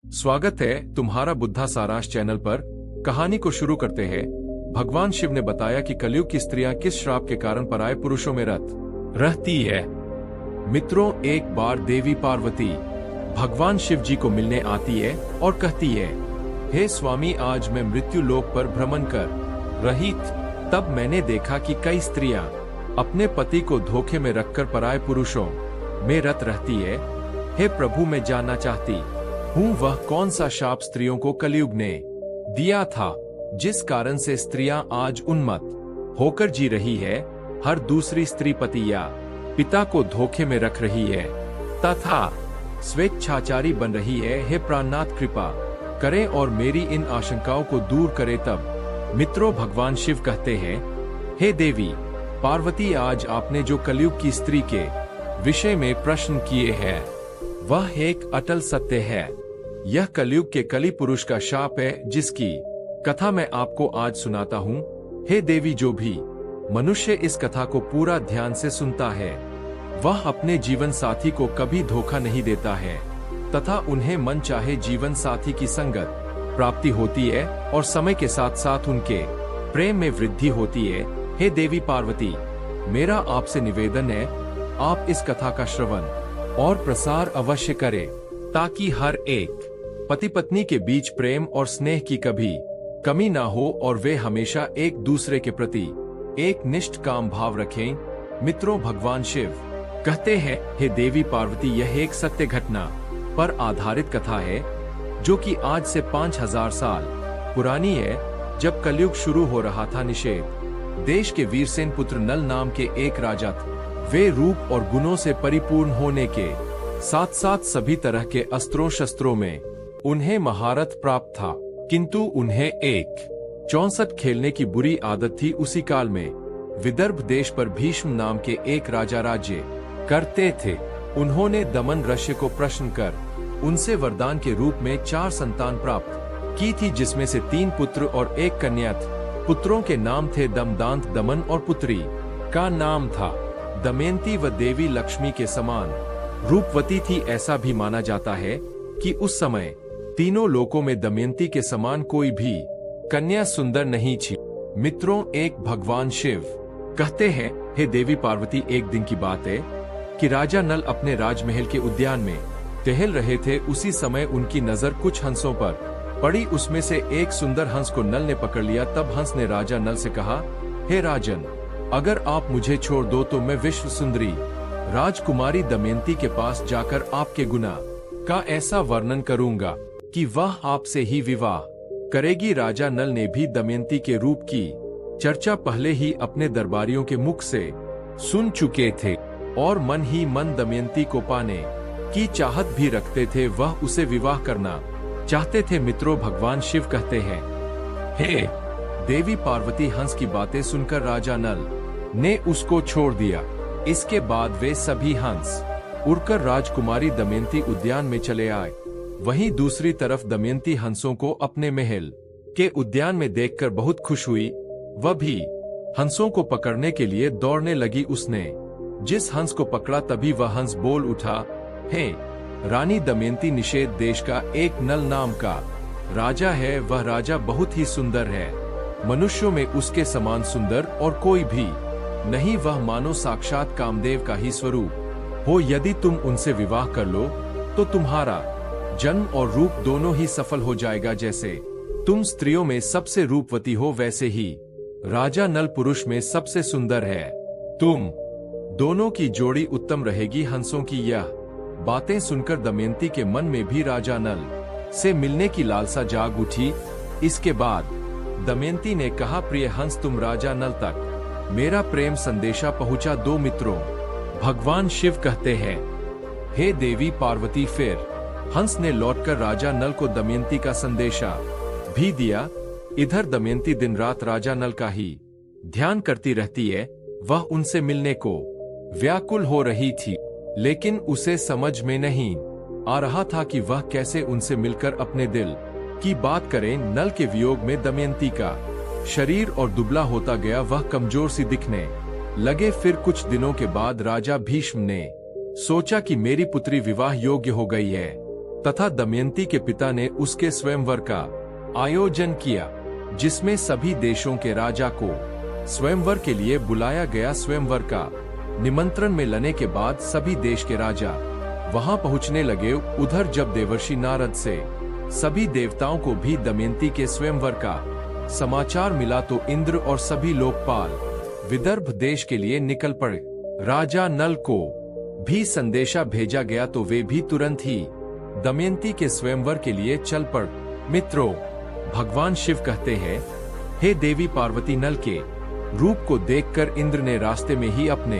स्वागत है तुम्हारा बुद्धा सारांश चैनल पर। कहानी को शुरू करते हैं। भगवान शिव ने बताया कि कलयुग की स्त्रियां किस श्राप के कारण पराये पुरुषों में रत रहती है। मित्रों, एक बार देवी पार्वती भगवान शिव जी को मिलने आती है और कहती है, हे स्वामी, आज मैं मृत्यु लोक पर भ्रमण कर रही तब मैंने देखा कि कई स्त्रियां अपने पति को धोखे में रखकर पराये पुरुषों में रत रहती है। हे प्रभु, मैं जानना चाहती हूँ वह कौन सा शाप स्त्रियों को कलयुग ने दिया था, जिस कारण से स्त्रियां आज उन्मत्त होकर जी रही है। हर दूसरी स्त्री पति या पिता को धोखे में रख रही है तथा स्वेच्छाचारी बन रही है। हे प्राणनाथ, कृपा करें और मेरी इन आशंकाओं को दूर करें। तब मित्रों, भगवान शिव कहते हैं, हे देवी पार्वती, आज आपने जो कलयुग की स्त्री के विषय में प्रश्न किए हैं वह एक अटल सत्य है। यह कलयुग के कली पुरुष का शाप है, जिसकी कथा मैं आपको आज सुनाता हूँ। हे देवी, जो भी मनुष्य इस कथा को पूरा ध्यान से सुनता है वह अपने जीवन साथी को कभी धोखा नहीं देता है तथा उन्हें मन चाहे जीवन साथी की संगत प्राप्ति होती है और समय के साथ साथ उनके प्रेम में वृद्धि होती है। हे देवी पार्वती, मेरा आपसे निवेदन है, आप इस कथा का श्रवण और प्रसार अवश्य करें ताकि हर एक पति पत्नी के बीच प्रेम और स्नेह की कभी कमी ना हो और वे हमेशा एक दूसरे के प्रति एक निष्ठ काम भाव रखें। मित्रों, भगवान शिव कहते हैं, हे देवी पार्वती, यह एक सत्य घटना पर आधारित कथा है जो कि आज से 5000 साल पुरानी है। जब कलयुग शुरू हो रहा था, निषेध देश के वीरसेन पुत्र नल नाम के एक राजा थे। वे रूप और गुणों से परिपूर्ण होने के साथ साथ सभी तरह के अस्त्रों शस्त्रों में उन्हें महारत प्राप्त था, किंतु उन्हें एक 64 खेलने की बुरी आदत थी। उसी काल में विदर्भ देश पर भीष्म नाम के एक राजा राज्य करते थे। उन्होंने दमन ऋषि को प्रश्न कर उनसे वरदान के रूप में 4 संतान प्राप्त की थी, जिसमें से 3 पुत्र और 1 कन्या थी। पुत्रों के नाम थे दमदांत, दमन, और पुत्री का नाम था दमयंती। व देवी लक्ष्मी के समान रूपवती थी। ऐसा भी माना जाता है कि उस समय तीनों लोकों में दमयंती के समान कोई भी कन्या सुंदर नहीं थी। मित्रों, एक भगवान शिव कहते हैं, हे देवी पार्वती, एक दिन की बात है कि राजा नल अपने राजमहल के उद्यान में टहल रहे थे। उसी समय उनकी नजर कुछ हंसों पर पड़ी। उसमें से एक सुंदर हंस को नल ने पकड़ लिया। तब हंस ने राजा नल से कहा, हे राजन, अगर आप मुझे छोड़ दो तो मैं विश्व सुंदरी राजकुमारी दमयंती के पास जाकर आपके गुना का ऐसा वर्णन करूंगा कि वह आपसे ही विवाह करेगी। राजा नल ने भी दमयंती के रूप की चर्चा पहले ही अपने दरबारियों के मुख से सुन चुके थे और मन ही मन दमयंती को पाने की चाहत भी रखते थे। वह उसे विवाह करना चाहते थे। मित्रों, भगवान शिव कहते हैं, हे देवी पार्वती, हंस की बातें सुनकर राजा नल ने उसको छोड़ दिया। इसके बाद वे सभी हंस उड़कर राजकुमारी दमयंती उद्यान में चले आए। वहीं दूसरी तरफ दमयंती हंसों को अपने महल के उद्यान में देखकर बहुत खुश हुई। वह भी हंसों को पकड़ने के लिए दौड़ने लगी। उसने जिस हंस को पकड़ा तभी वह हंस बोल उठा, हे रानी दमयंती, निषेध देश का एक नल नाम का राजा है। वह राजा बहुत ही सुंदर है। मनुष्यों में उसके समान सुंदर और कोई भी नहीं। वह मानो साक्षात कामदेव का ही स्वरूप हो। यदि तुम उनसे विवाह कर लो तो तुम्हारा जन्म और रूप दोनों ही सफल हो जाएगा। जैसे तुम स्त्रियों में सबसे रूपवती हो, वैसे ही राजा नल पुरुष में सबसे सुंदर है। तुम दोनों की जोड़ी उत्तम रहेगी। हंसों की यह बातें सुनकर दमयंती के मन में भी राजा नल से मिलने की लालसा जाग उठी। इसके बाद दमयंती ने कहा, प्रिय हंस, तुम राजा नल तक मेरा प्रेम संदेशा पहुंचा दो। मित्रों, भगवान शिव कहते हैं, हे देवी पार्वती, फिर हंस ने लौटकर राजा नल को दमयंती का संदेशा भी दिया। इधर दमयंती दिन रात राजा नल का ही ध्यान करती रहती है। वह उनसे मिलने को व्याकुल हो रही थी, लेकिन उसे समझ में नहीं आ रहा था कि वह कैसे उनसे मिलकर अपने दिल की बात करें। नल के वियोग में दमयंती का शरीर और दुबला होता गया। वह कमजोर सी दिखने लगे। फिर कुछ दिनों के बाद राजा भीष्म ने सोचा कि मेरी पुत्री विवाह योग्य हो गई है, तथा दमयंती के पिता ने उसके स्वयंवर का आयोजन किया, जिसमें सभी देशों के राजा को स्वयंवर के लिए बुलाया गया। स्वयंवर का निमंत्रण में लेने के बाद सभी देश के राजा वहां पहुंचने लगे। उधर जब देवर्षि नारद से सभी देवताओं को भी दमयंती के स्वयंवर का समाचार मिला तो इंद्र और सभी लोकपाल विदर्भ देश के लिए निकल पड़े। राजा नल को भी संदेशा भेजा गया तो वे भी तुरंत ही दमयंती के स्वयंवर के लिए चल पड़े। मित्रों, भगवान शिव कहते हैं, हे देवी पार्वती, नल के रूप को देखकर इंद्र ने रास्ते में ही अपने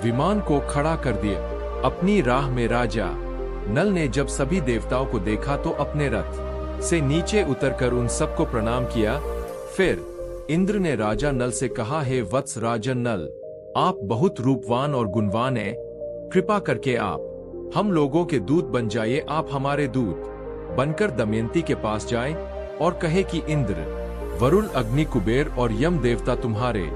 विमान को खड़ा कर दिया। अपनी राह में राजा नल ने जब सभी देवताओं को देखा तो अपने रथ से नीचे उतरकर उन सबको प्रणाम किया। फिर इंद्र ने राजा नल से कहा, हे वत्स राजन नल, आप बहुत रूपवान और गुणवान हैं। कृपा करके आप हम लोगों के दूत बन जाइए। आप हमारे दूत बनकर दमयंती के पास जाएं और कहे कि इंद्र, वरुण, अग्नि, कुबेर और यम देवता तुम्हारे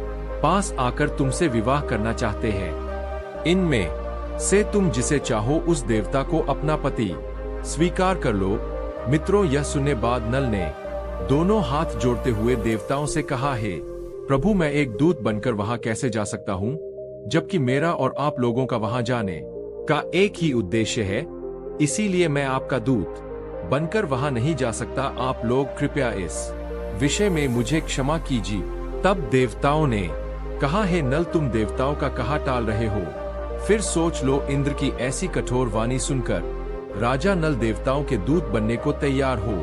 पास आकर तुमसे विवाह करना चाहते हैं। इनमें से तुम जिसे चाहो उस देवता को अपना पति स्वीकार कर लो। मित्रों, यह सुनने बाद नल ने दोनों हाथ जोड़ते हुए देवताओं से कहा, हे प्रभु, मैं एक दूत बनकर वहां कैसे जा सकता हूं, जबकि मेरा और आप लोगों का वहां जाने का एक ही उद्देश्य है। इसीलिए मैं आपका दूत बनकर वहां नहीं जा सकता। आप लोग कृपया इस विषय में मुझे क्षमा कीजिए। तब देवताओं ने कहा, हे नल, तुम देवताओं का कहा टाल रहे हो? फिर सोच लो। इंद्र की ऐसी कठोर वाणी सुनकर राजा नल देवताओं के दूत बनने को तैयार हो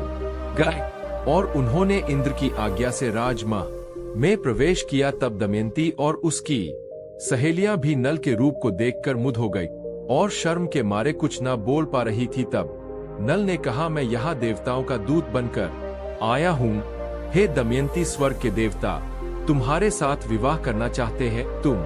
गए और उन्होंने इंद्र की आज्ञा से राजमहल में प्रवेश किया। तब दमयंती और उसकी सहेलियां भी नल के रूप को देखकर मुग्ध हो गई और शर्म के मारे कुछ न बोल पा रही थी। तब नल ने कहा, मैं यहाँ देवताओं का दूत बनकर आया हूँ। हे दमयंती, स्वर्ग के देवता तुम्हारे साथ विवाह करना चाहते हैं। तुम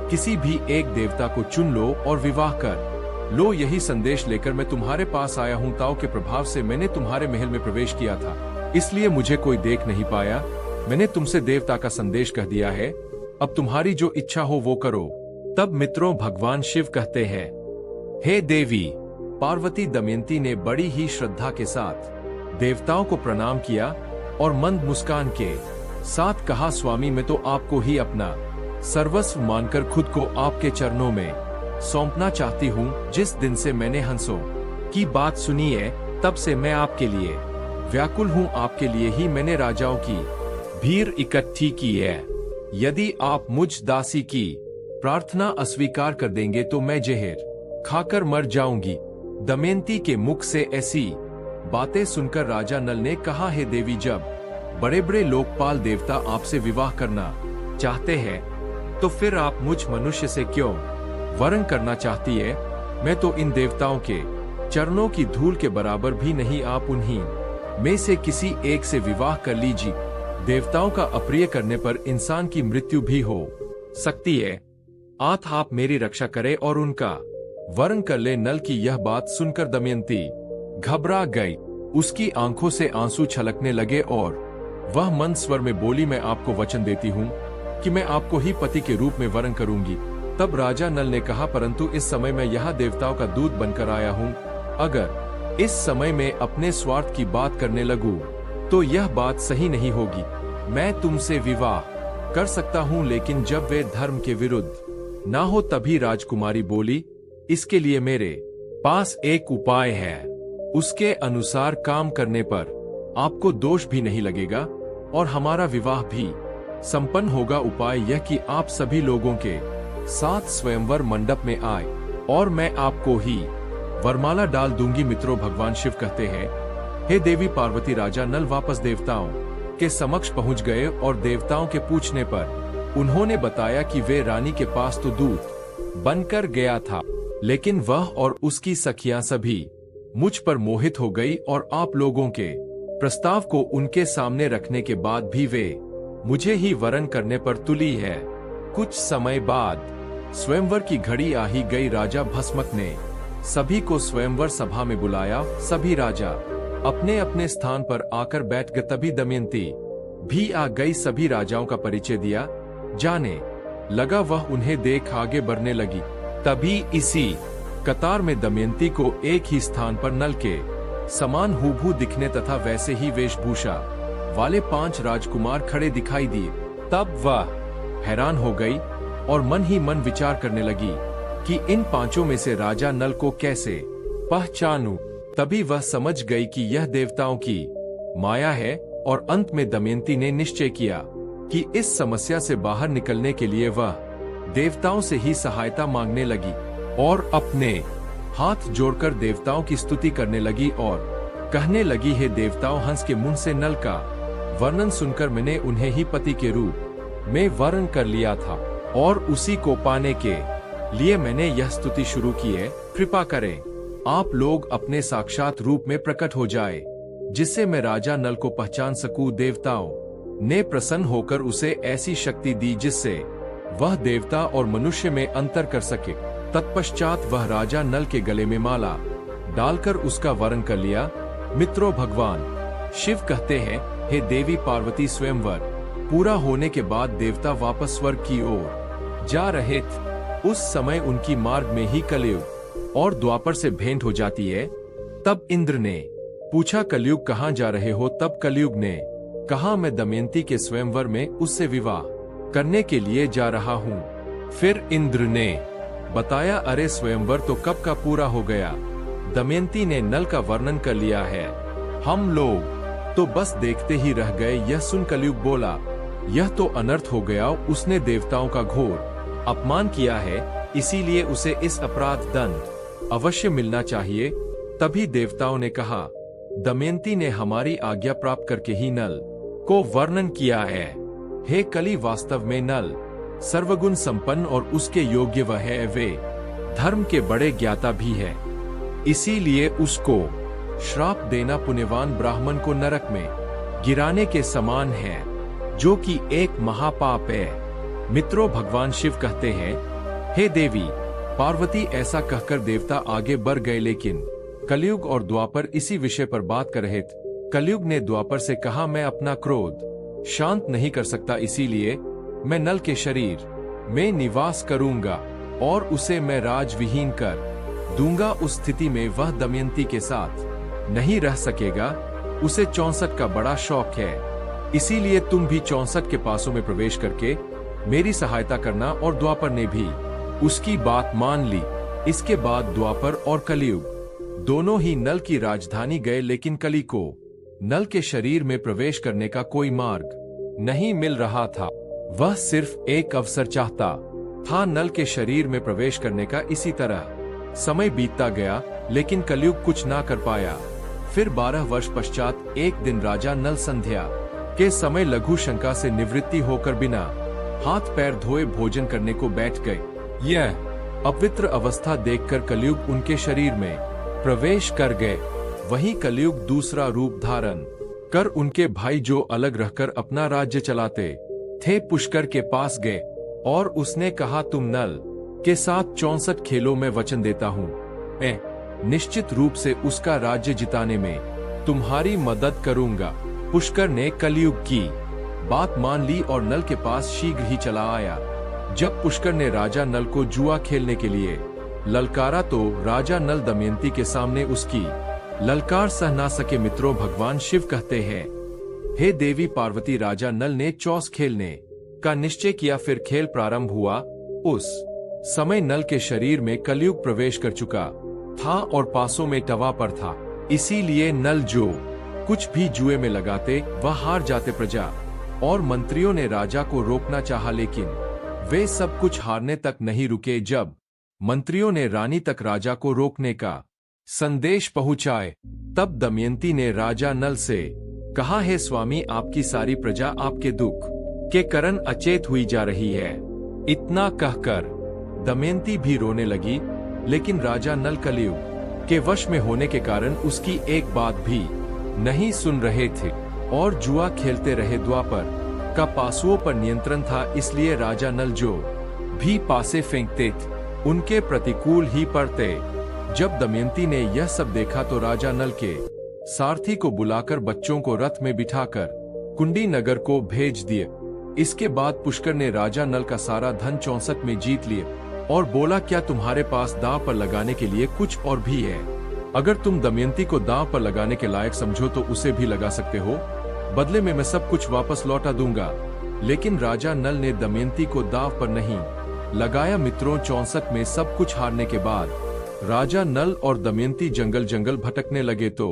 किसी भी एक देवता को चुन लो और विवाह कर लो। यही संदेश लेकर मैं तुम्हारे पास आया हूँ। ताव के प्रभाव से मैंने तुम्हारे महल में प्रवेश किया था, इसलिए मुझे कोई देख नहीं पाया। मैंने तुमसे देवता का संदेश कह दिया है। अब तुम्हारी जो इच्छा हो वो करो। तब मित्रों, भगवान शिव कहते हैं, हे देवी पार्वती, दमयंती ने बड़ी ही श्रद्धा के साथ देवताओं को प्रणाम किया और मंद मुस्कान के साथ कहा, स्वामी, मैं तो आपको ही अपना सर्वस्व मानकर खुद को आपके चरणों में सौंपना चाहती हूँ। जिस दिन से मैंने हंसों की बात सुनी है, तब से मैं आपके लिए व्याकुल हूँ। आपके लिए ही मैंने राजाओं की भीड़ इकट्ठी की है। यदि आप मुझ दासी की प्रार्थना अस्वीकार कर देंगे तो मैं जहर खाकर मर जाऊंगी। दमयंती के मुख से ऐसी बातें सुनकर राजा नल ने कहा, हे देवी, जब बड़े बड़े लोकपाल देवता आपसे विवाह करना चाहते हैं तो फिर आप मुझ मनुष्य से क्यों वरण करना चाहती है? मैं तो इन देवताओं के चरणों की धूल के बराबर भी नहीं। आप उन्हीं में से किसी एक से विवाह कर लीजिए। देवताओं का अप्रिय करने पर इंसान की मृत्यु भी हो सकती है। आप मेरी रक्षा करें और उनका वरण कर ले। नल की यह बात सुनकर दमयंती घबरा गई। उसकी आंखों से आंसू छलकने लगे और वह मंद स्वर में बोली, मैं आपको वचन देती हूँ कि मैं आपको ही पति के रूप में वरण करूंगी। तब राजा नल ने कहा, परंतु इस समय मैं यहाँ देवताओं का दूत बनकर आया हूँ। अगर इस समय में अपने स्वार्थ की बात करने लगूं, तो यह बात सही नहीं होगी। मैं तुमसे विवाह कर सकता हूँ, लेकिन जब वे धर्म के विरुद्ध ना हो। तभी राजकुमारी बोली, इसके लिए मेरे पास एक उपाय है। उसके अनुसार काम करने पर आपको दोष भी नहीं लगेगा और हमारा विवाह भी संपन्न होगा। उपाय यह कि आप सभी लोगों के साथ स्वयंवर मंडप में आए और मैं आपको ही वरमाला डाल दूंगी। मित्रों, भगवान शिव कहते हैं, हे देवी पार्वती, राजा नल वापस देवताओं के समक्ष पहुंच गए और देवताओं के पूछने पर उन्होंने बताया कि वे रानी के पास तो दूत बनकर गया था, लेकिन वह और उसकी सखियां सभी मुझ पर मोहित हो गई और आप लोगों के प्रस्ताव को उनके सामने रखने के बाद भी वे मुझे ही वरण करने पर तुली है। कुछ समय बाद स्वयंवर की घड़ी आ ही गई। राजा भस्मक ने सभी को स्वयंवर सभा में बुलाया। सभी राजा अपने अपने स्थान पर आकर बैठ गए। तभी दमयंती भी आ गई। सभी राजाओं का परिचय दिया जाने लगा। वह उन्हें देख आगे बढ़ने लगी। तभी इसी कतार में दमयंती को एक ही स्थान पर नल के समान हूबहू दिखने तथा वैसे ही वेशभूषा वाले 5 राजकुमार खड़े दिखाई दिए। तब वह हैरान हो गई और मन ही मन विचार करने लगी कि इन 5 में से राजा नल को कैसे पहचानूं। तभी वह समझ गई कि यह देवताओं की माया है और अंत में दमयंती ने निश्चय किया कि इस समस्या से बाहर निकलने के लिए वह देवताओं से ही सहायता मांगने लगी और अपने हाथ जोड़कर देवताओं की स्तुति करने लगी और कहने लगी, हे देवताओं, हंस के मुंह से नल का वर्णन सुनकर मैंने उन्हें ही पति के रूप में वर्ण कर लिया था और उसी को पाने के लिए मैंने यह स्तुति शुरू की है। कृपा करें आप लोग अपने साक्षात रूप में प्रकट हो जाए जिससे मैं राजा नल को पहचान सकूं। देवताओं ने प्रसन्न होकर उसे ऐसी शक्ति दी जिससे वह देवता और मनुष्य में अंतर कर सके। तत्पश्चात वह राजा नल के गले में माला डालकर उसका वरण कर लिया। मित्रों, भगवान शिव कहते हैं, हे देवी पार्वती, स्वयंवर पूरा होने के बाद देवता वापस स्वर्ग की ओर जा रहे थे। उस समय उनकी मार्ग में ही कलयुग और द्वापर से भेंट हो जाती है। तब इंद्र ने पूछा, कलयुग कहाँ जा रहे हो? तब कलयुग ने कहा, मैं दमयंती के स्वयंवर में उससे विवाह करने के लिए जा रहा हूँ। फिर इंद्र ने बताया, अरे स्वयंवर तो कब का पूरा हो गया। दमयंती ने नल का वर्णन कर लिया है, हम लोग तो बस देखते ही रह गए। यह सुन कलयुग बोला, यह तो अनर्थ हो गया। उसने देवताओं का घोर अपमान किया है, इसीलिए उसे इस अपराध दंड अवश्य मिलना चाहिए। तभी देवताओं ने कहा, दमयंती ने हमारी आज्ञा प्राप्त करके ही नल को वर्णन किया है। हे कली, वास्तव में नल सर्वगुण संपन्न और उसके योग्य वह है। वे धर्म के बड़े ज्ञाता भी है, इसीलिए उसको श्राप देना पुण्यवान ब्राह्मण को नरक में गिराने के समान है, जो कि एक महापाप है। मित्रों, भगवान शिव कहते हैं, हे देवी पार्वती, ऐसा कहकर देवता आगे बढ़ गए। लेकिन कलयुग और द्वापर इसी विषय पर बात कर रहे थे। कलयुग ने द्वापर से कहा, मैं अपना क्रोध शांत नहीं कर सकता, इसीलिए मैं नल के शरीर में निवास करूंगा और उसे मैं राजविहीन कर दूंगा। उस स्थिति में वह दमयंती के साथ नहीं रह सकेगा। उसे 64 का बड़ा शौक है, इसीलिए तुम भी 64 के पासों में प्रवेश करके मेरी सहायता करना। और द्वापर ने भी उसकी बात मान ली। इसके बाद द्वापर और कलयुग दोनों ही नल की राजधानी गए, लेकिन कली को नल के शरीर में प्रवेश करने का कोई मार्ग नहीं मिल रहा था। वह सिर्फ एक अवसर चाहता था नल के शरीर में प्रवेश करने का। इसी तरह समय बीतता गया, लेकिन कलयुग कुछ ना कर पाया। फिर 12 वर्ष पश्चात एक दिन राजा नल संध्या के समय लघु शंका से निवृत्ति होकर बिना हाथ पैर धोए भोजन करने को बैठ गए। यह अपवित्र अवस्था देखकर कलयुग उनके शरीर में प्रवेश कर गए। वहीं कलयुग दूसरा रूप धारण कर उनके भाई जो अलग रहकर अपना राज्य चलाते थे पुष्कर के पास गए और उसने कहा, तुम नल के साथ 64 खेलों में वचन देता हूँ, मैं निश्चित रूप से उसका राज्य जिताने में तुम्हारी मदद करूंगा। पुष्कर ने कलयुग की बात मान ली और नल के पास शीघ्र ही चला आया। जब पुष्कर ने राजा नल को जुआ खेलने के लिए ललकारा तो राजा नल दमयंती के सामने उसकी ललकार सह ना सके। मित्रों, भगवान शिव कहते हैं, हे देवी पार्वती, राजा नल ने चौस खेलने का निश्चय किया। फिर खेल प्रारंभ हुआ। उस समय नल के शरीर में कलयुग प्रवेश कर चुका था और पासों में टवा पर था, इसीलिए नल जो कुछ भी जुए में लगाते वह हार जाते। प्रजा और मंत्रियों ने राजा को रोकना चाहा, लेकिन वे सब कुछ हारने तक नहीं रुके। जब मंत्रियों ने रानी तक राजा को रोकने का संदेश पहुंचाए, तब दमयंती ने राजा नल से कहा, हे स्वामी, आपकी सारी प्रजा आपके दुख के कारण अचेत हुई जा रही है। इतना कहकर दमयंती भी रोने लगी, लेकिन राजा नल कलयुग के वश में होने के कारण उसकी एक बात भी नहीं सुन रहे थे और जुआ खेलते रहे। द्वापर का पासुओं पर नियंत्रण था, इसलिए राजा नल जो भी पासे फेंकते थे उनके प्रतिकूल ही पड़ते। जब दमयंती ने यह सब देखा तो राजा नल के सारथी को बुलाकर बच्चों को रथ में बिठाकर कुंडी नगर को भेज दिए। इसके बाद पुष्कर ने राजा नल का सारा धन 64 में जीत लिया और बोला, क्या तुम्हारे पास दांव पर लगाने के लिए कुछ और भी है? अगर तुम दमयंती को दांव पर लगाने के लायक समझो तो उसे भी लगा सकते हो, बदले में मैं सब कुछ वापस लौटा दूंगा। लेकिन राजा नल ने दमयंती को दांव पर नहीं लगाया। मित्रों, 64 में सब कुछ हारने के बाद राजा नल और दमयंती जंगल जंगल भटकने लगे तो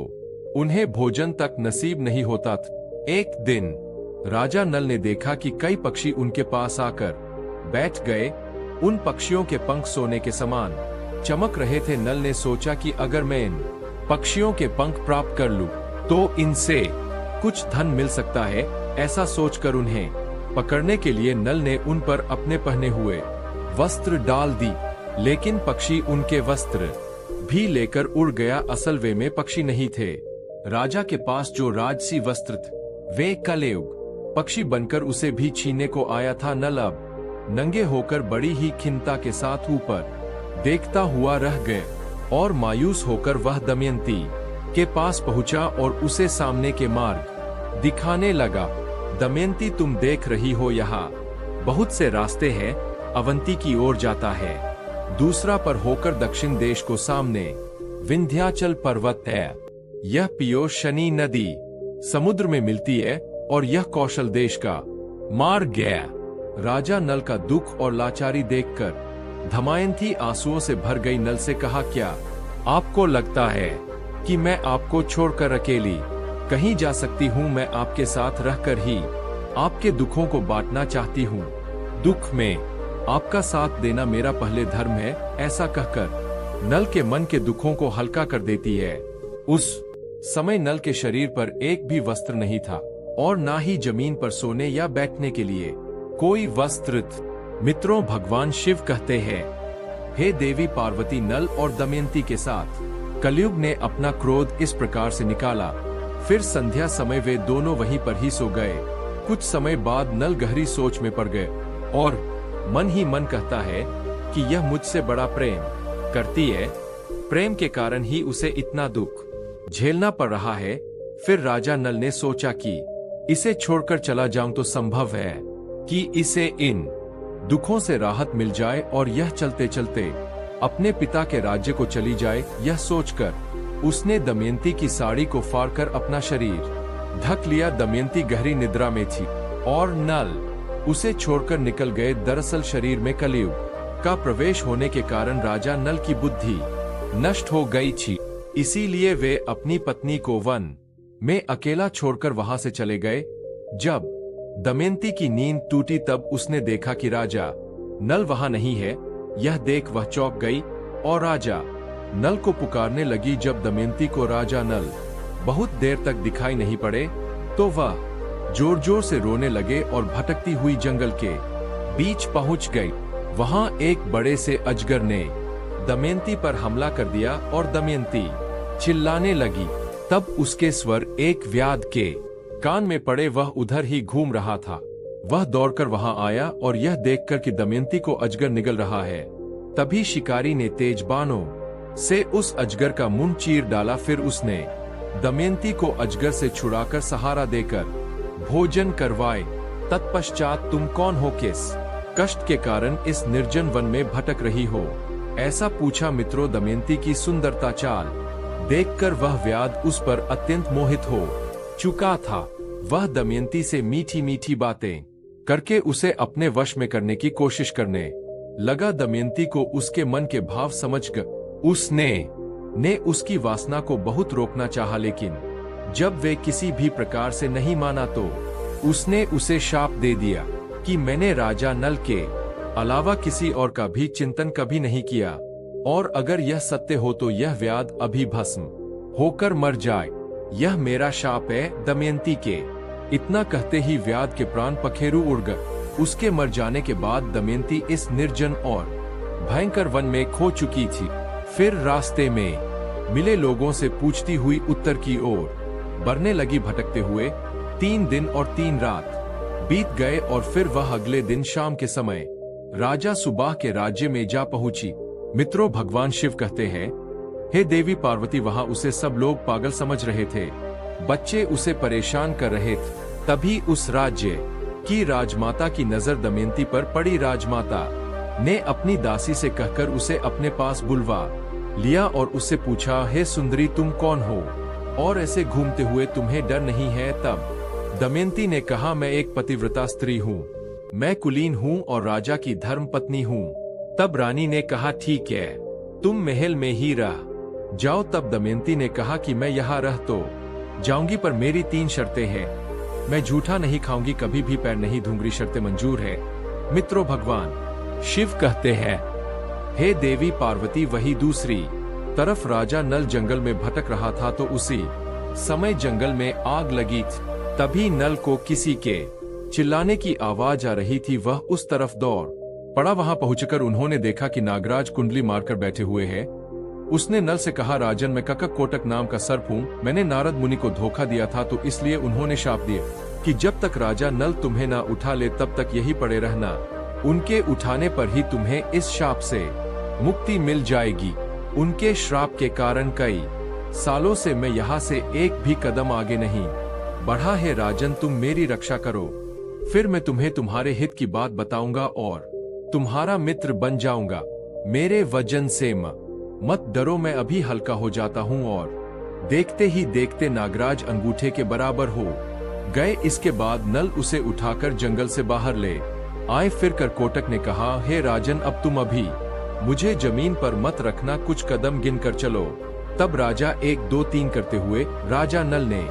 उन्हें भोजन तक नसीब नहीं होता था। एक दिन राजा नल ने देखा कि कई पक्षी उनके पास आकर बैठ गए। उन पक्षियों के पंख सोने के समान चमक रहे थे। नल ने सोचा कि अगर मैं इन पक्षियों के पंख प्राप्त कर लूं, तो इनसे कुछ धन मिल सकता है। ऐसा सोचकर उन्हें पकड़ने के लिए नल ने उन पर अपने पहने हुए वस्त्र डाल दी, लेकिन पक्षी उनके वस्त्र भी लेकर उड़ गया। असल वे में पक्षी नहीं थे। राजा के पास जो राजसी वस्त्र थे वे कलयुग पक्षी बनकर उसे भी छीनने को आया था। नल अब नंगे होकर बड़ी ही खिन्नता के साथ ऊपर देखता हुआ रह गए और मायूस होकर वह दमयंती के पास पहुंचा और उसे सामने के मार्ग दिखाने लगा। दमयंती, तुम देख रही हो यहाँ बहुत से रास्ते हैं, अवंती की ओर जाता है, दूसरा पर होकर दक्षिण देश को सामने विंध्याचल पर्वत है, यह पियोशनी नदी समुद्र में मिलती है और यह कौशल देश का मार्ग है। राजा नल का दुख और लाचारी देखकर दमयंती आंसुओं से भर गई। नल से कहा, क्या आपको लगता है कि मैं आपको छोड़कर अकेली कहीं जा सकती हूँ? मैं आपके साथ रहकर ही आपके दुखों को बांटना चाहती हूँ। दुख में आपका साथ देना मेरा पहले धर्म है। ऐसा कहकर नल के मन के दुखों को हल्का कर देती है। उस समय नल के शरीर पर एक भी वस्त्र नहीं था और ना ही जमीन पर सोने या बैठने के लिए कोई वस्त्र था। मित्रों, भगवान शिव कहते हैं, हे देवी पार्वती, नल और दमयंती के साथ कलयुग ने अपना क्रोध इस प्रकार से निकाला। फिर संध्या समय वे दोनों वहीं पर ही सो गए। कुछ समय बाद नल गहरी सोच में पड़ गए और मन ही मन कहता है कि यह मुझसे बड़ा प्रेम करती है, प्रेम के कारण ही उसे इतना दुख झेलना पड़ रहा है। फिर राजा नल ने सोचा कि इसे छोड़कर चला जाऊं तो संभव है कि इसे इन दुखों से राहत मिल जाए और यह चलते चलते अपने पिता के राज्य को चली जाए। यह सोचकर उसने दमयंती की साड़ी को फाड़कर अपना शरीर ढक लिया। दमयंती गहरी निद्रा में थी और नल उसे छोड़कर निकल गए। दरअसल शरीर में कलयुग का प्रवेश होने के कारण राजा नल की बुद्धि नष्ट हो गई थी, इसीलिए वे अपनी पत्नी को वन में अकेला छोड़कर वहां से चले गए। जब दमयंती की नींद टूटी तब उसने देखा कि राजा नल वहां नहीं है। यह देख वह चौंक गई और राजा नल को पुकारने लगी। जब दमयंती को राजा नल बहुत देर तक दिखाई नहीं पड़े तो वह जोर जोर से रोने लगे और भटकती हुई जंगल के बीच पहुंच गई। वहां एक बड़े से अजगर ने दमयंती पर हमला कर दिया और दमयंती चिल्लाने लगी। तब उसके स्वर एक व्याध के कान में पड़े। वह उधर ही घूम रहा था। वह दौड़कर वहां आया और यह देखकर कि दमयंती को अजगर निगल रहा है, तभी शिकारी ने तेज बाणों से उस अजगर का मुंह चीर डाला। फिर उसने दमयंती को अजगर से छुड़ाकर सहारा देकर भोजन करवाए। तत्पश्चात, तुम कौन हो, किस कष्ट के कारण इस निर्जन वन में भटक रही हो, ऐसा पूछा। मित्रों, दमयंती की सुंदरता चाल देखकर वह व्याध उस पर अत्यंत मोहित हो चुका था। वह दमयंती से मीठी मीठी बातें करके उसे अपने वश में करने की कोशिश करने लगा। दमयंती को उसके मन के भाव समझ गए। उसने उसकी वासना को बहुत रोकना चाहा, लेकिन जब वे किसी भी प्रकार से नहीं माना तो उसने उसे शाप दे दिया कि मैंने राजा नल के अलावा किसी और का भी चिंतन कभी नहीं किया, और अगर यह सत्य हो तो यह व्याध अभी भस्म होकर मर जाए। यह मेरा शाप है दमयंती के। इतना कहते ही व्याध के प्राण पखेरु उड़ गए। उसके मर जाने के बाद दमयंती इस निर्जन और भयंकर वन में खो चुकी थी। फिर रास्ते में मिले लोगों से पूछती हुई उत्तर की ओर बढ़ने लगी। भटकते हुए 3 दिन और 3 रात बीत गए और फिर वह अगले दिन शाम के समय राजा सुबाह के राज्य में जा पहुंची। मित्रों, भगवान शिव कहते हैं, हे देवी पार्वती, वहां उसे सब लोग पागल समझ रहे थे, बच्चे उसे परेशान कर रहे थे। तभी उस राज्य की राजमाता की नजर दमयंती पर पड़ी। राजमाता ने अपनी दासी से कहकर उसे अपने पास बुलवा लिया और उससे पूछा, हे सुंदरी तुम कौन हो और ऐसे घूमते हुए तुम्हें डर नहीं है? तब दमयंती ने कहा, मैं एक पतिव्रता स्त्री हूँ, मैं कुलीन हूँ और राजा की धर्म पत्नी हूँ। तब रानी ने कहा, ठीक है, तुम महल में ही रह जाओ। तब दमयंती ने कहा कि मैं यहाँ रह तो जाऊंगी, पर मेरी 3 शर्तें हैं। मैं झूठा नहीं खाऊंगी, कभी भी पैर नहीं धूंगी, शर्तें मंजूर है। मित्रों, भगवान शिव कहते हैं, हे देवी पार्वती। वही दूसरी तरफ राजा नल जंगल में भटक रहा था तो उसी समय जंगल में आग लगी। तभी नल को किसी के चिल्लाने की आवाज आ रही थी। वह उस तरफ दौड़ पड़ा। वहां पहुंचकर उन्होंने देखा कि नागराज कुंडली मारकर बैठे हुए हैं। उसने नल से कहा, राजन, मैं ककक कोटक नाम का सर्प हूँ। मैंने नारद मुनि को धोखा दिया था तो इसलिए उन्होंने शाप दिया कि जब तक राजा नल तुम्हें ना उठा ले तब तक यही पड़े रहना। उनके उठाने पर ही तुम्हें इस शाप से मुक्ति मिल जाएगी। उनके श्राप के कारण कई सालों से मैं यहाँ से एक भी कदम आगे नहीं बढ़ा है। राजन, तुम मेरी रक्षा करो, फिर मैं तुम्हें तुम्हारे हित की बात बताऊंगा और तुम्हारा मित्र बन जाऊंगा। मेरे वजन से मत डरो, मैं अभी हल्का हो जाता हूँ। और देखते ही देखते नागराज अंगूठे के बराबर हो गए। इसके बाद नल उसे उठाकर जंगल से बाहर ले आए। फिर कर कोटक ने कहा, हे राजन, अब तुम अभी मुझे जमीन पर मत रखना, कुछ कदम गिनकर चलो। तब राजा 1 2 3 करते हुए राजा नल ने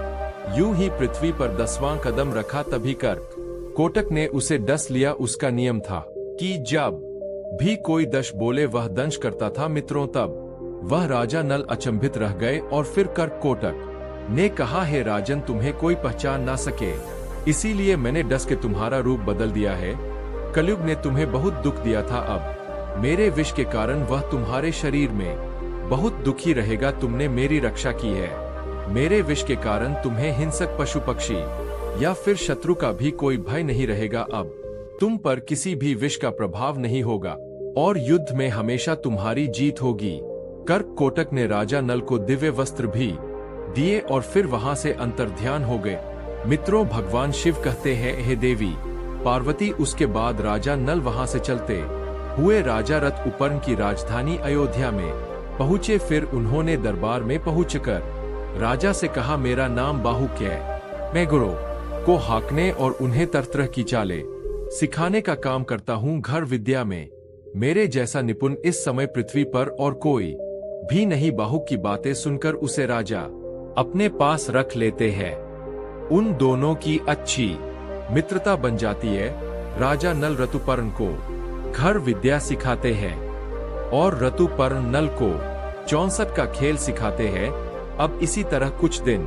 यूं ही पृथ्वी पर 10वां कदम रखा। तभी कर कोटक ने उसे डस लिया। उसका नियम था कि जब भी कोई दश बोले वह दंश करता था। मित्रों, तब वह राजा नल अचंभित रह गए और फिर कर कोटक ने कहा, हे राजन, तुम्हें कोई पहचान ना सके, इसीलिए मैंने डस के तुम्हारा रूप बदल दिया है। कलयुग ने तुम्हें बहुत दुख दिया था, अब मेरे विष के कारण वह तुम्हारे शरीर में बहुत दुखी रहेगा। तुमने मेरी रक्षा की है, मेरे विष के कारण तुम्हें हिंसक पशु पक्षी या फिर शत्रु का भी कोई भय नहीं रहेगा। अब तुम पर किसी भी विष का प्रभाव नहीं होगा और युद्ध में हमेशा तुम्हारी जीत होगी। कर्क कोटक ने राजा नल को दिव्य वस्त्र भी दिए और फिर वहां से अंतर्ध्यान हो गए। मित्रों, भगवान शिव कहते हैं, हे देवी पार्वती। उसके बाद राजा नल वहां से चलते हुए राजा रथ उपर्ण की राजधानी अयोध्या में पहुँचे। फिर उन्होंने दरबार में पहुंचकर राजा से कहा, मेरा नाम बाहुक है, मैं गुरु को हाकने और उन्हें तरह की चालें सिखाने का काम करता हूँ। घर विद्या में मेरे जैसा निपुण इस समय पृथ्वी पर और कोई भी नहीं। बाहुक की बातें सुनकर उसे राजा अपने पास रख लेते हैं। उन दोनों की अच्छी मित्रता बन जाती है। राजा नल ऋतुपर्ण को घर विद्या सिखाते हैं और ऋतुपर्ण नल को 64 का खेल सिखाते हैं। अब इसी तरह कुछ दिन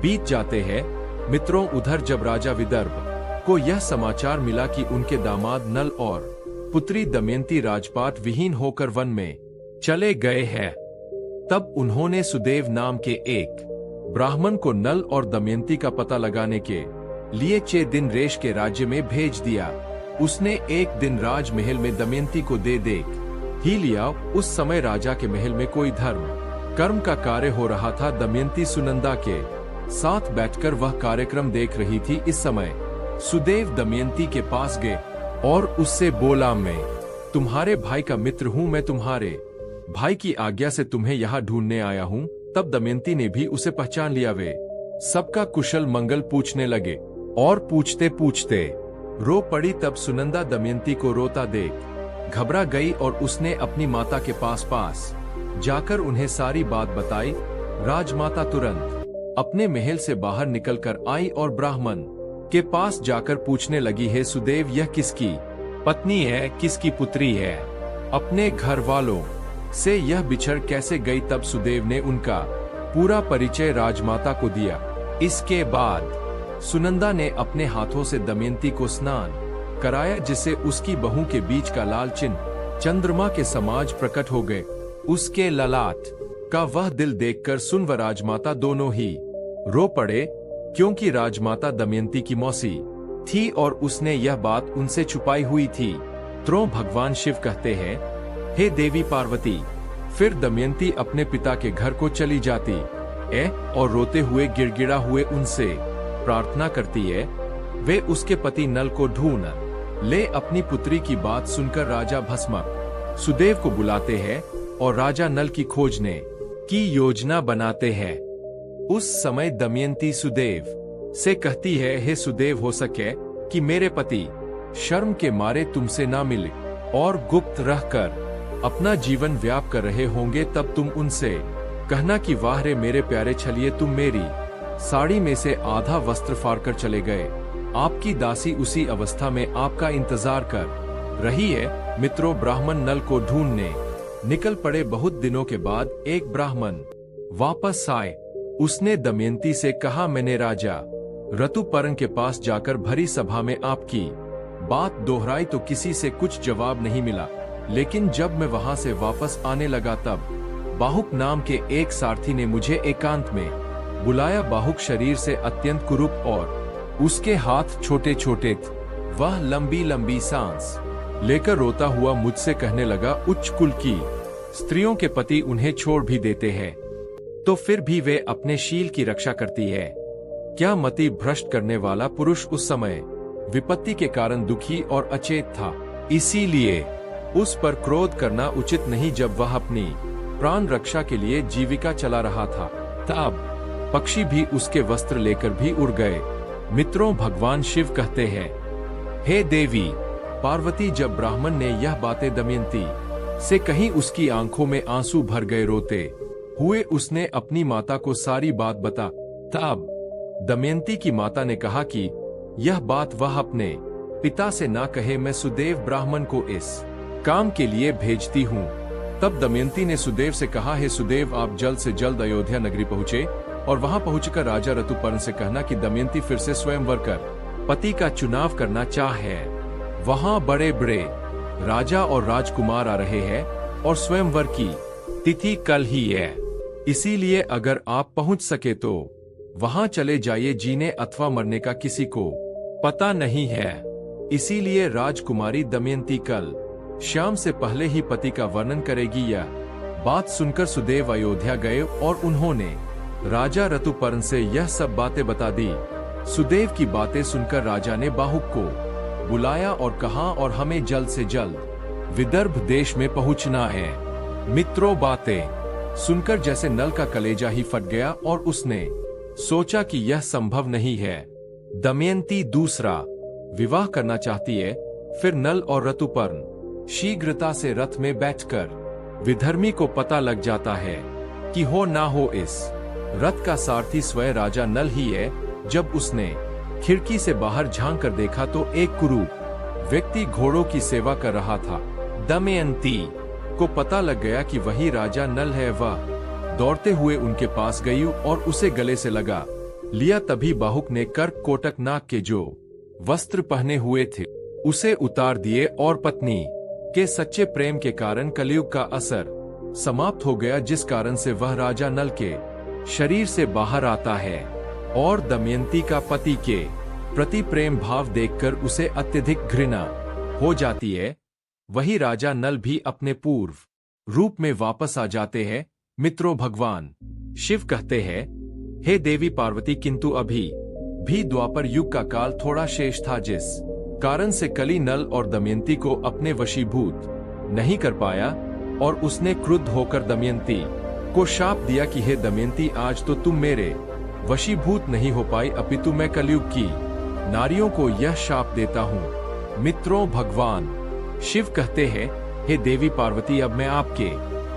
बीत जाते हैं। मित्रों, उधर जब राजा विदर्भ को यह समाचार मिला कि उनके दामाद नल और पुत्री दमयंती राजपाट विहीन होकर वन में चले गए हैं, तब उन्होंने सुदेव नाम के एक ब्राह्मण को नल और दमयंती का पता लगाने के लिए 6 दिन रेश के राज्य में भेज दिया। उसने एक दिन राजमहल में दमयंती को देख ही लिया। उस समय राजा के महल में कोई धर्म कर्म का कार्य हो रहा था। दमयंती सुनंदा के साथ बैठकर वह कार्यक्रम देख रही थी। इस समय सुदेव दमयंती के पास गए और उससे बोला, मैं तुम्हारे भाई का मित्र हूँ, मैं तुम्हारे भाई की आज्ञा से तुम्हें यहाँ ढूंढने आया हूँ। तब दमयंती ने भी उसे पहचान लिया। वे सबका कुशल मंगल पूछने लगे और पूछते पूछते रो पड़ी। तब सुनंदा दमयंती को रोता देख घबरा गई और उसने अपनी माता के पास जाकर उन्हें सारी बात बताई। राजमाता तुरंत अपने महल से बाहर निकलकर आई और ब्राह्मण के पास जाकर पूछने लगी, हे सुदेव, यह किसकी पत्नी है, किसकी पुत्री है? अपने घर वालों से यह बिछड़ कैसे गई? तब सुदेव ने उनका पूरा परिचय राजमाता को दिया। इसके बाद सुनंदा ने अपने हाथों से दमयंती को स्नान कराया, जिससे उसकी बहू के बीच का लाल चिन्ह चंद्रमा के समाज प्रकट हो गए। उसके ललाट का वह दिल देखकर सुन व राजमाता दोनों ही रो पड़े, क्योंकि राजमाता दमयंती की मौसी थी और उसने यह बात उनसे छुपाई हुई थी। भगवान शिव कहते हैं, हे देवी पार्वती। फिर दमयंती अपने पिता के घर को चली जाती है और रोते हुए गिड़गिड़ा हुए उनसे प्रार्थना करती है वे उसके पति नल को ढूंढ ले। अपनी पुत्री की बात सुनकर राजा भस्मक सुदेव को बुलाते हैं और राजा नल की खोजने की योजना बनाते हैं। उस समय दमयंती सुदेव से कहती है, हे सुदेव, हो सके कि मेरे पति शर्म के मारे तुमसे ना मिले और गुप्त रहकर अपना जीवन व्याप कर रहे होंगे, तब तुम उनसे कहना कि वाह रे मेरे प्यारे छलिए, तुम मेरी साड़ी में से आधा वस्त्र फाड़कर चले गए। आपकी दासी उसी अवस्था में आपका इंतजार कर रही है। मित्रों, ब्राह्मण नल को ढूंढने निकल पड़े। बहुत दिनों के बाद एक ब्राह्मण वापस आए। उसने दमयंती से कहा, मैंने राजा ऋतुपर्ण के पास जाकर भरी सभा में आपकी बात दोहराई तो किसी से कुछ जवाब नहीं मिला, लेकिन जब मैं वहां से वापस आने लगा तब बाहुक नाम के एक सारथी ने मुझे एकांत में बुलाया। बाहुक शरीर से अत्यंत कुरूप और उसके हाथ छोटे छोटे थे। वह लंबी लंबी सांस लेकर रोता हुआ मुझसे कहने लगा, उच्च कुल की स्त्रियों के पति उन्हें छोड़ भी देते हैं तो फिर भी वे अपने शील की रक्षा करती है। क्या मति भ्रष्ट करने वाला पुरुष उस समय विपत्ति के कारण दुखी और अचेत था, इसीलिए उस पर क्रोध करना उचित नहीं। जब वह अपनी प्राण रक्षा के लिए जीविका चला रहा था तब पक्षी भी उसके वस्त्र लेकर भी उड़ गए। मित्रों, भगवान शिव कहते हैं, हे देवी पार्वती, जब ब्राह्मण ने यह बातें दमयंती से कहीं उसकी आंखों में आंसू भर गए। रोते हुए उसने अपनी माता को सारी बात बता। तब दमयंती की माता ने कहा कि यह बात वह अपने पिता से ना कहे, मैं सुदेव ब्राह्मण को इस काम के लिए भेजती हूँ। तब दमयंती ने सुदेव से कहा, हे सुदेव, आप जल्द से जल्द अयोध्या नगरी पहुँचे और वहां पहुंचकर राजा ऋतुपर्ण से कहना कि दमयंती फिर से स्वयंवर कर पति का चुनाव करना चाहे। वहां बड़े बड़े राजा और राजकुमार आ रहे हैं और स्वयंवर की तिथि कल ही है, इसीलिए अगर आप पहुंच सके तो वहां चले जाइए। जीने अथवा मरने का किसी को पता नहीं है, इसीलिए राजकुमारी दमयंती कल शाम से पहले ही पति का वर्णन करेगी। यह बात सुनकर सुदेव अयोध्या गए और उन्होंने राजा ऋतुपर्ण से यह सब बातें बता दी। सुदेव की बातें सुनकर राजा ने बाहुक को बुलाया और कहा, और हमें जल्द से जल्द विदर्भ देश में पहुंचना है। मित्रों, बातें सुनकर जैसे नल का कलेजा ही फट गया और उसने सोचा कि यह संभव नहीं है। दमयंती दूसरा विवाह करना चाहती है। फिर नल और ऋतुपर्ण शीघ्रता से रथ में बैठकर विधर्मी को पता लग जाता है कि हो ना हो इस रथ का सारथी स्वयं राजा नल ही है। जब उसने खिड़की से बाहर झांक कर देखा तो एक कुरूप व्यक्ति घोड़ों की सेवा कर रहा था। दमयंती को पता लग गया कि वही राजा नल है। वह दौड़ते हुए उनके पास गई और उसे गले से लगा लिया। तभी बाहुक ने कर्क कोटक नाग के जो वस्त्र पहने हुए थे उसे उतार दिए और पत्नी के सच्चे प्रेम के कारण कलयुग का असर समाप्त हो गया, जिस कारण से वह राजा नल के शरीर से बाहर आता है और दमयंती का पति के प्रति प्रेम भाव देखकर उसे अत्यधिक घृणा हो जाती है। वही राजा नल भी अपने पूर्व रूप में वापस आ जाते हैं। मित्रों, भगवान शिव कहते हैं, हे देवी पार्वती, किंतु अभी भी द्वापर युग का काल थोड़ा शेष था, जिस कारण से कली नल और दमयंती को अपने वशीभूत नहीं कर पाया और उसने क्रुद्ध होकर दमयंती को शाप दिया कि हे दमयंती, आज तो तुम मेरे वशीभूत नहीं हो पाई, अपितु मैं कलयुग की नारियों को यह शाप देता हूँ। मित्रों, भगवान शिव कहते हैं, हे देवी पार्वती, अब मैं आपके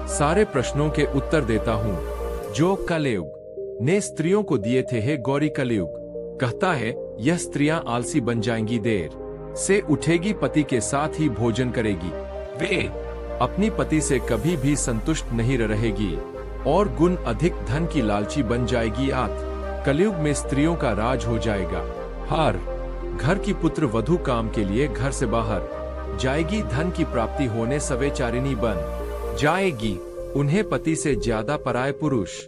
सारे प्रश्नों के उत्तर देता हूँ जो कलयुग ने स्त्रियों को दिए थे। हे गौरी, कलयुग कहता है यह स्त्रियां आलसी बन जाएंगी, देर से उठेगी, पति के साथ ही भोजन करेगी, वे अपनी पति से कभी भी संतुष्ट नहीं रहेगी और गुण अधिक धन की लालची बन जाएगी। कलयुग में स्त्रियों का राज हो जाएगा। हर घर की पुत्र वधू काम के लिए घर से बाहर जाएगी, धन की प्राप्ति होने सवेचारिणी बन जाएगी। उन्हें पति से ज्यादा पराये पुरुष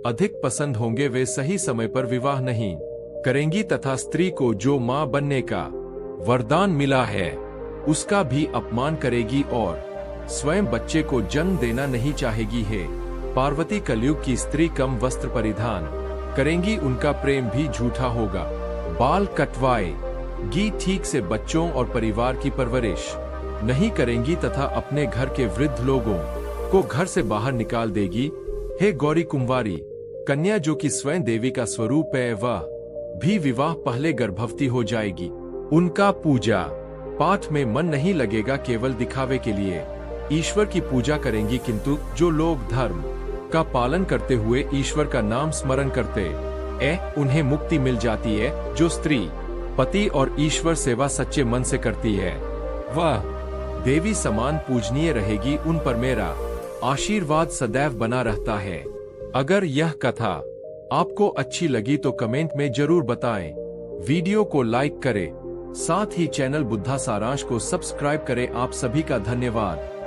अधिक पसंद होंगे। वे सही समय पर विवाह नहीं करेंगी तथा स्त्री को जो मां बनने का वरदान मिला है उसका भी अपमान करेगी और स्वयं बच्चे को जन्म देना नहीं चाहेगी। है पार्वती, कलयुग की स्त्री कम वस्त्र परिधान करेंगी, उनका प्रेम भी झूठा होगा, बाल कटवाएगी, ठीक से बच्चों और परिवार की परवरिश नहीं करेंगी तथा अपने घर के वृद्ध लोगों को घर से बाहर निकाल देगी। हे गौरी कुंवारी कन्या जो कि स्वयं देवी का स्वरूप है, वह भी विवाह पहले गर्भवती हो जाएगी। उनका पूजा पाठ में मन नहीं लगेगा, केवल दिखावे के लिए ईश्वर की पूजा करेंगी। किंतु जो लोग धर्म का पालन करते हुए ईश्वर का नाम स्मरण करते उन्हें मुक्ति मिल जाती है। जो स्त्री पति और ईश्वर सेवा सच्चे मन से करती है, वह देवी समान पूजनीय रहेगी। उन पर मेरा आशीर्वाद सदैव बना रहता है। अगर यह कथा आपको अच्छी लगी तो कमेंट में जरूर बताएं। वीडियो को लाइक करें, साथ ही चैनल बुद्धा सारांश को सब्सक्राइब करें। आप सभी का धन्यवाद।